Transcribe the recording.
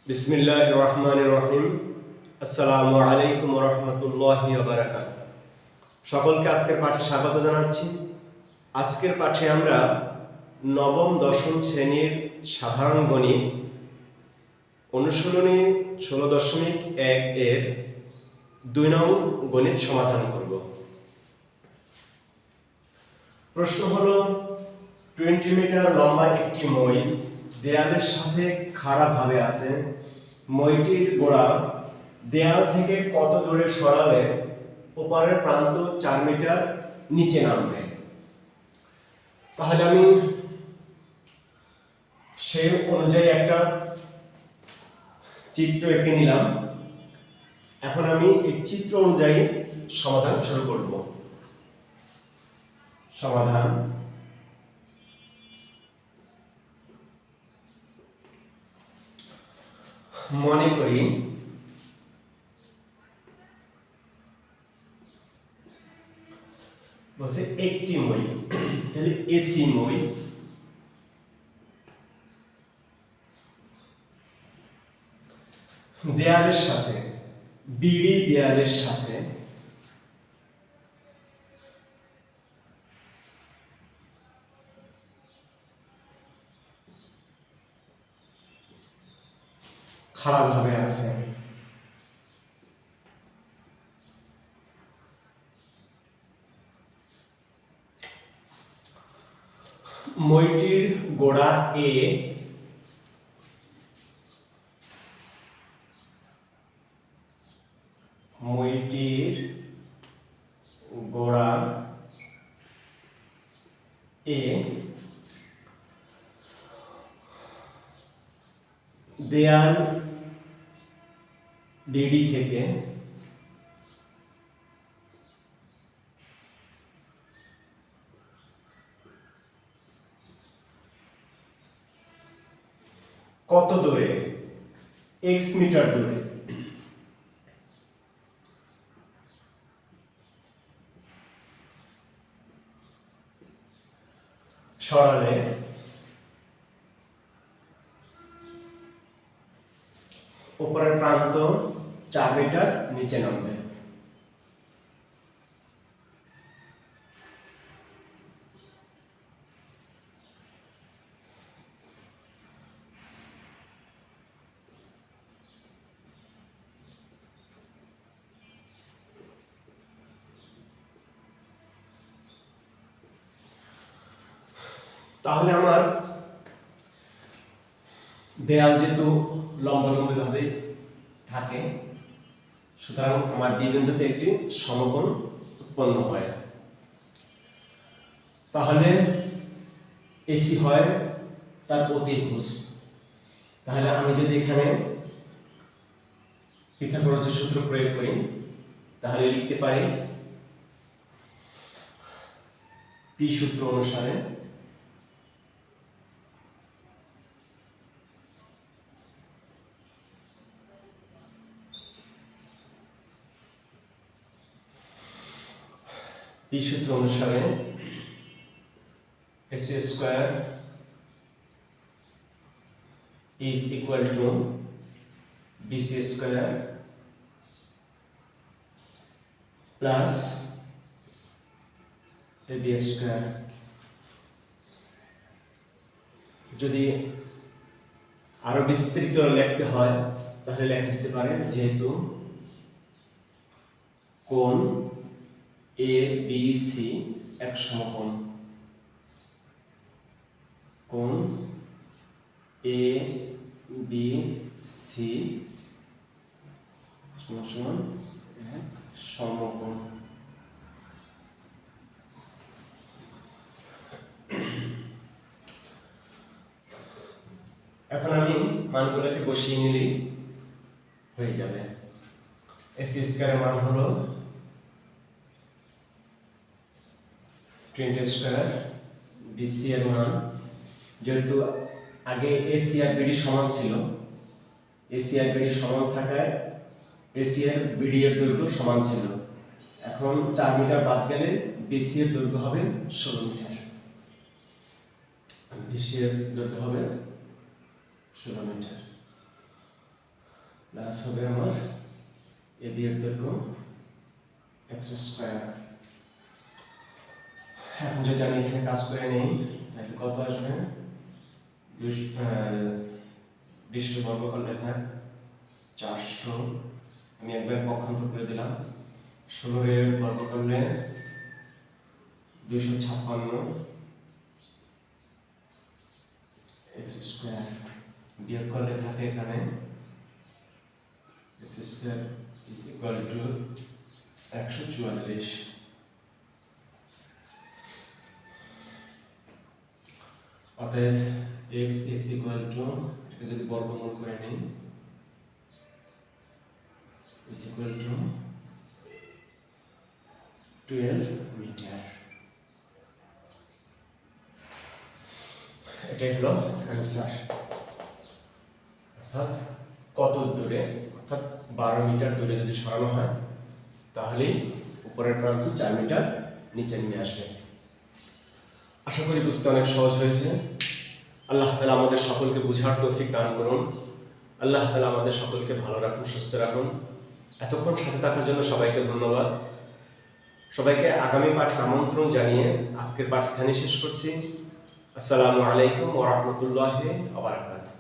বিসমিল্লাহির রহমানির রহিম। আসসালামু আলাইকুম ওয়া রাহমাতুল্লাহি ওয়া বারাকাতুহু। সকলকে আজকের পাঠে স্বাগত জানাচ্ছি। আজকের পাঠে আমরা নবম দশম শ্রেণীর সাধারণ গণিত অনুশীলনী 16.1 এর 2 নং গণিত সমাধান করব। প্রশ্ন হলো 20 মিটার লম্বা একটি মই দেয়ালের সাথে খাড়াভাবে আছে। মইটির গোড়া দেয়াল থেকে কত দূরে সরালে ওপারের প্রান্ত 4 মিটার নিচে নামবে। তাহলে আমি সেই অনুযায়ী একটা চিত্র এঁকে নিলাম। এখন আমি এই চিত্র অনুযায়ী সমাধান শুরু করব। সমাধান মনে করি বলছে একটি মই, তাহলে এসি মই দেয়ালের সাথে বিডি দেয়ালের সাথে খাড়াভাবে আছে। মইটির গোড়া এ মইটির গোড়া এ দেয়াল ডিডি থেকে কত দূরে? x মিটার দূরে। সরালে উপরের প্রান্ত 4 মিটার নিচে নামবে। তাহলে আমার দেয়াল যেহেতু লম্বালম্বি ভাবে থাকে, সুতরাং আমার বি বিন্দুতে একটি সমকোণ উৎপন্ন হয়। তাহলে এসি হয় তার অতিভুজ। তাহলে আমি যদি এখানে পিথাগোরাসের সূত্র প্রয়োগ করি, তাহলে লিখতে পারি পি সূত্র অনুসারে AC square is equal to BC square plus AB square। যদি আরো বিস্তৃত লিখতে হয় তাহলে লেখা যেতে পারে, যেহেতু কোণ ABC এক সমকোণ, কোণ ABC সমান এক সমকোণ। এখন আমি মানগুলোকে বসিয়ে নিলেই হয়ে যাবে। এসি স্কয়ারের মান হলো 20 স্কয়ার, বিসি এর মান যেহেতু আগে এসি আর বিডি সমান ছিল, এসি আর বিডি সমান থাকায় এসি আর বিডি এর দৈর্ঘ্য সমান ছিল। এখন 4 মিটার বাদ গেলে বিসি এর দৈর্ঘ্য হবে 16 মিটার, বিসি এর দৈর্ঘ্য হবে 16 মিটার। প্লাস হবে আমার এবি এর দৈর্ঘ্য এক্স স্কয়ার। এখন যদি আমি এখানে কাজ করে নিই তাহলে কত আসবে? 20 বর্গ করলে এখানে 400, আমি একবার পক্ষান্তর করে দিলাম। 16 বর্গ করলে 256 এক্স স্কয়ার, বিয়োগ করলে থাকে এখানে x square is equal to 144। অতএব এক্স ইজ ইকুয়াল টু, এটাকে যদি বর্গমূল করে নিই, ইজ ইকুয়াল টু 12 মিটার। এটাই হলো অ্যান্সার। অর্থাৎ কত দূরে, অর্থাৎ 12 মিটার দূরে যদি সরানো হয় তাহলেই উপরের প্রান্ত 4 মিটার নিচে নিয়ে আসবে। আশা করি বুঝতে অনেক সহজ হয়েছে। আল্লাহ তাআলা আমাদের সকলকে বুঝার তৌফিক দান করুন। আল্লাহ তাআলা আমাদের সকলকে ভালো রাখুন, সুস্থ রাখুন। এতক্ষণ সাথে থাকার জন্য সবাইকে ধন্যবাদ। সবাইকে আগামী পাঠে আমন্ত্রণ জানিয়ে আজকের পাঠ এখানে শেষ করছি। আসসালামু আলাইকুম ওয়া রাহমাতুল্লাহি ওয়া বারাকাতুহু।